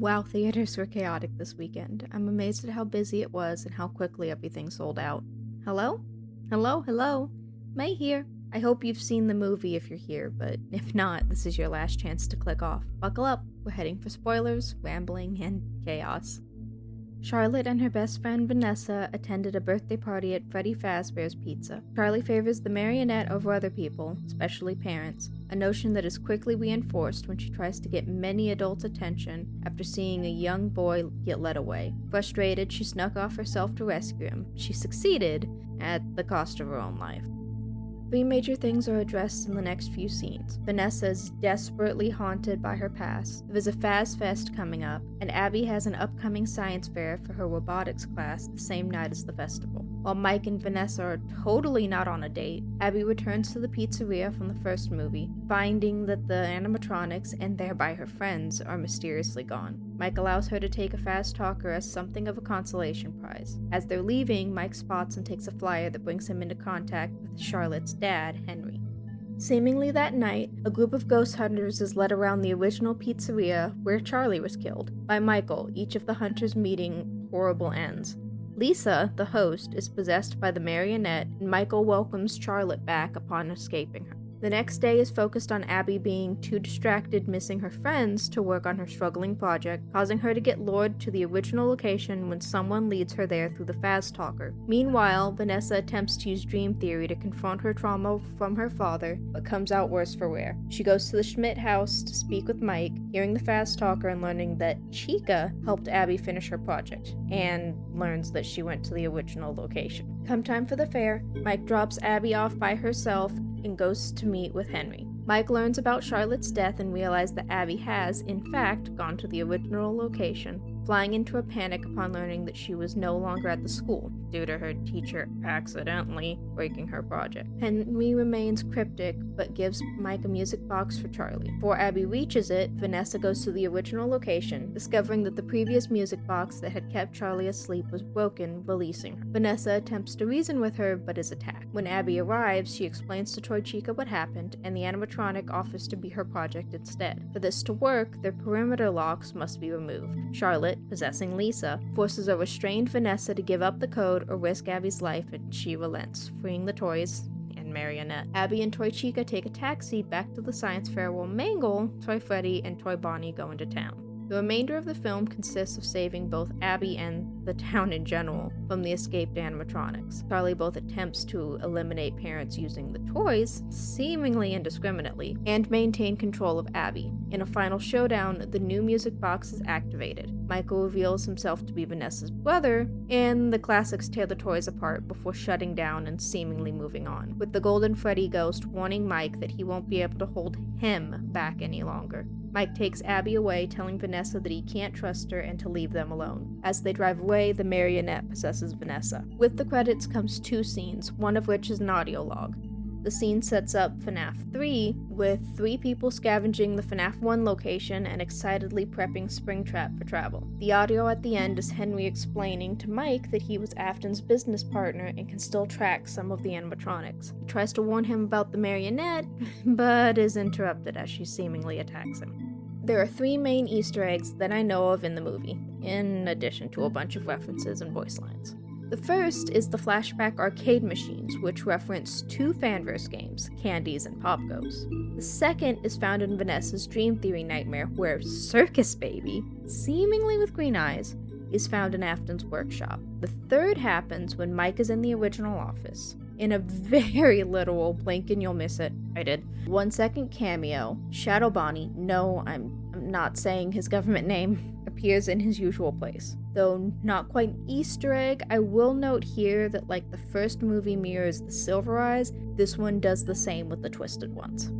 Wow, theaters were chaotic this weekend. I'm amazed at how busy it was and how quickly everything sold out. Hello? Hello? May here. I hope you've seen the movie if you're here, but if not, this is your last chance to click off. Buckle up, we're heading for spoilers, rambling, and chaos. Charlotte and her best friend Vanessa attended a birthday party at Freddy Fazbear's Pizza. Charlie favors the marionette over other people, especially parents, a notion that is quickly reinforced when she tries to get many adults' attention after seeing a young boy get led away. Frustrated, she snuck off herself to rescue him. She succeeded, at the cost of her own life. 3 major things are addressed in the next few scenes. Vanessa is desperately haunted by her past. There's a Faz Fest coming up, and Abby has an upcoming science fair for her robotics class the same night as the festival. While Mike and Vanessa are totally not on a date, Abby returns to the pizzeria from the first movie, finding that the animatronics, and thereby her friends, are mysteriously gone. Mike allows her to take a fast talker as something of a consolation prize. As they're leaving, Mike spots and takes a flyer that brings him into contact with Charlotte's dad, Henry. Seemingly that night, a group of ghost hunters is led around the original pizzeria where Charlie was killed, by Michael, each of the hunters meeting horrible ends. Lisa, the host, is possessed by the marionette, and Michael welcomes Charlotte back upon escaping her. The next day is focused on Abby being too distracted missing her friends to work on her struggling project, causing her to get lured to the original location when someone leads her there through the Faz Talker. Meanwhile, Vanessa attempts to use dream theory to confront her trauma from her father, but comes out worse for wear. She goes to the Schmidt house to speak with Mike, hearing the Faz Talker and learning that Chica helped Abby finish her project, and learns that she went to the original location. Come time for the fair, Mike drops Abby off by herself and goes to meet with Henry. Mike learns about Charlotte's death and realizes that Abby has, in fact, gone to the original location, flying into a panic upon learning that she was no longer at the school, due to her teacher accidentally breaking her project. Henry remains cryptic, but gives Mike a music box for Charlie. Before Abby reaches it, Vanessa goes to the original location, discovering that the previous music box that had kept Charlie asleep was broken, releasing her. Vanessa attempts to reason with her, but is attacked. When Abby arrives, she explains to Toy Chica what happened, and the animatronic offers to be her project instead. For this to work, their perimeter locks must be removed. Charlotte, possessing Lisa, forces a restrained Vanessa to give up the code or risk Abby's life, and she relents, freeing the toys and marionette. Abby and Toy Chica take a taxi back to the science fair while Mangle, Toy Freddy, and Toy Bonnie go into town. The remainder of the film consists of saving both Abby and the town in general from the escaped animatronics. Charlie both attempts to eliminate parents using the toys, seemingly indiscriminately, and maintain control of Abby. In a final showdown, the new music box is activated. Michael reveals himself to be Vanessa's brother, and the classics tear the toys apart before shutting down and seemingly moving on, with the Golden Freddy ghost warning Mike that he won't be able to hold him back any longer. Mike takes Abby away, telling Vanessa that he can't trust her and to leave them alone. As they drive away, the marionette possesses Vanessa. With the credits comes 2 scenes, one of which is an audio log. The scene sets up FNaF 3, with 3 people scavenging the FNaF 1 location and excitedly prepping Springtrap for travel. The audio at the end is Henry explaining to Mike that he was Afton's business partner and can still track some of the animatronics. He tries to warn him about the marionette, but is interrupted as she seemingly attacks him. There are 3 main Easter eggs that I know of in the movie, in addition to a bunch of references and voice lines. The first is the flashback arcade machines, which reference 2 Fanverse games, Candies and Pop Goes. The second is found in Vanessa's Dream Theory nightmare, where Circus Baby, seemingly with green eyes, is found in Afton's workshop. The third happens when Mike is in the original office. In a very literal blink and you'll miss it, I did, 1-second cameo, Shadow Bonnie, no, I'm not saying his government name, appears in his usual place. Though not quite an Easter egg, I will note here that like the first movie mirrors the Silver Eyes, this one does the same with the Twisted Ones.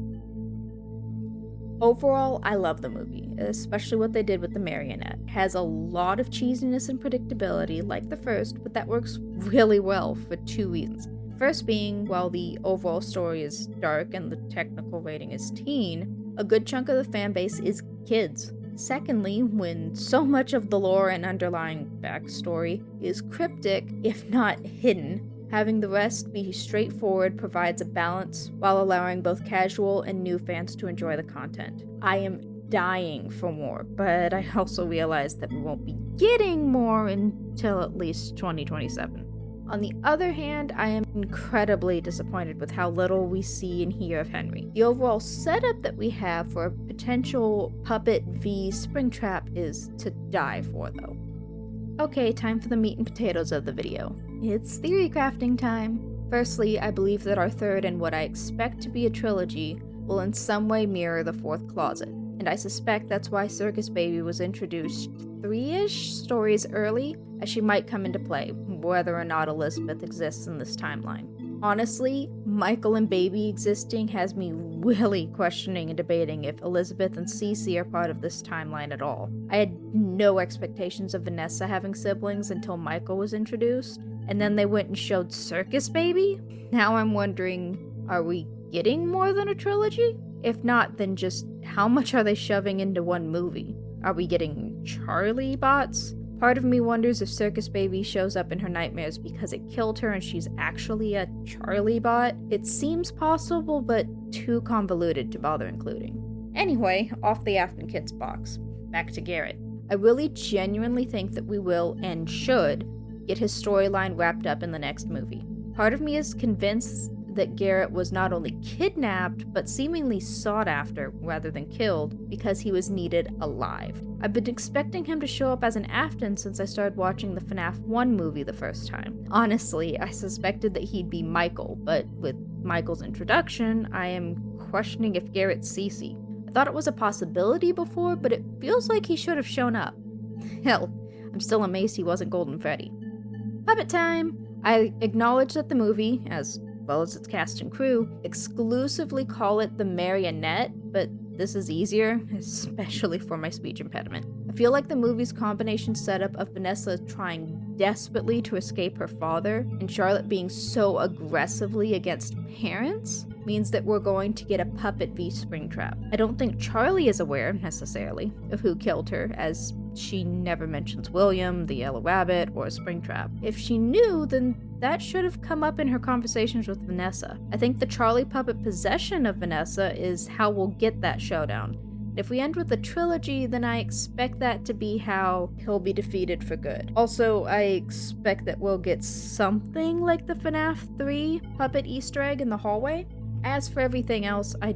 Overall, I love the movie, especially what they did with the marionette. It has a lot of cheesiness and predictability like the first, but that works really well for 2 reasons. First being, while the overall story is dark and the technical rating is teen, a good chunk of the fan base is kids. Secondly, when so much of the lore and underlying backstory is cryptic, if not hidden, having the rest be straightforward provides a balance while allowing both casual and new fans to enjoy the content. I am dying for more, but I also realized that we won't be getting more until at least 2027. On the other hand, I am incredibly disappointed with how little we see and hear of Henry. The overall setup that we have for a potential Puppet v Springtrap is to die for, though. Okay, time for the meat and potatoes of the video. It's theory crafting time. Firstly, I believe that our third and what I expect to be a trilogy will in some way mirror the fourth closet, and I suspect that's why Circus Baby was introduced 3-ish stories early, as she might come into play, whether or not Elizabeth exists in this timeline. Honestly, Michael and Baby existing has me really questioning and debating if Elizabeth and Cece are part of this timeline at all. I had no expectations of Vanessa having siblings until Michael was introduced, and then they went and showed Circus Baby? Now I'm wondering, are we getting more than a trilogy? If not, then just how much are they shoving into one movie? Are we getting Charlie bots? Part of me wonders if Circus Baby shows up in her nightmares because it killed her and she's actually a Charlie bot. It seems possible, but too convoluted to bother including. Anyway, off the Afton Kids box. Back to Garrett. I really genuinely think that we will, and should, get his storyline wrapped up in the next movie. Part of me is convinced that Garrett was not only kidnapped, but seemingly sought after rather than killed because he was needed alive. I've been expecting him to show up as an Afton since I started watching the FNaF 1 movie the first time. Honestly, I suspected that he'd be Michael, but with Michael's introduction, I am questioning if Garrett's Cece. I thought it was a possibility before, but it feels like he should have shown up. Hell, I'm still amazed he wasn't Golden Freddy. Puppet time! I acknowledge that the movie, as well as its cast and crew, exclusively call it the Marionette, but this is easier, especially for my speech impediment. I feel like the movie's combination setup of Vanessa trying desperately to escape her father and Charlotte being so aggressively against parents means that we're going to get a Puppet v Springtrap. I don't think Charlie is aware, necessarily, of who killed her, as she never mentions William, the Yellow Rabbit, or Springtrap. If she knew, then that should have come up in her conversations with Vanessa. I think the Charlie puppet possession of Vanessa is how we'll get that showdown. If we end with a trilogy, then I expect that to be how he'll be defeated for good. Also, I expect that we'll get something like the FNaF 3 puppet Easter egg in the hallway. As for everything else, I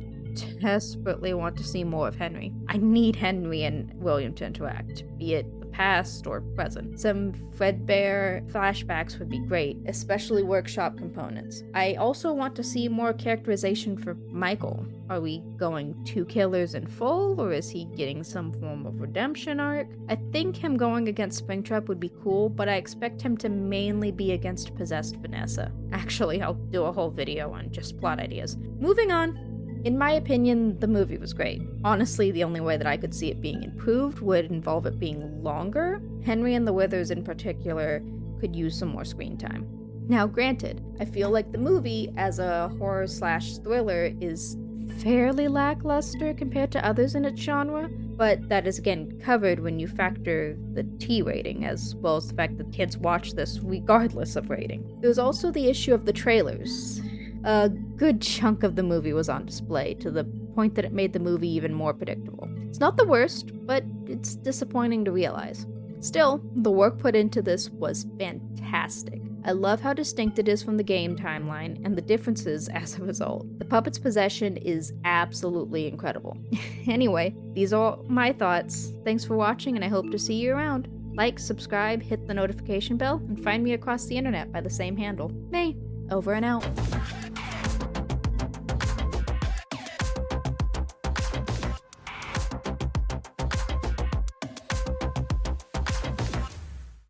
desperately want to see more of Henry. I need Henry and William to interact, be it the past or present. Some Fredbear flashbacks would be great, especially workshop components. I also want to see more characterization for Michael. Are we going 2 killers in full, or is he getting some form of redemption arc? I think him going against Springtrap would be cool, but I expect him to mainly be against possessed Vanessa. Actually, I'll do a whole video on just plot ideas. Moving on. In my opinion, the movie was great. Honestly, the only way that I could see it being improved would involve it being longer. Henry and the Withers in particular could use some more screen time. Now granted, I feel like the movie as a horror/thriller is fairly lackluster compared to others in its genre, but that is again covered when you factor the T rating, as well as the fact that kids watch this regardless of rating. There's also the issue of the trailers. A good chunk of the movie was on display, to the point that it made the movie even more predictable. It's not the worst, but it's disappointing to realize. Still, the work put into this was fantastic. I love how distinct it is from the game timeline, and the differences as a result. The puppet's possession is absolutely incredible. Anyway, these are all my thoughts. Thanks for watching, and I hope to see you around. Like, subscribe, hit the notification bell, and find me across the internet by the same handle. May. Over and out.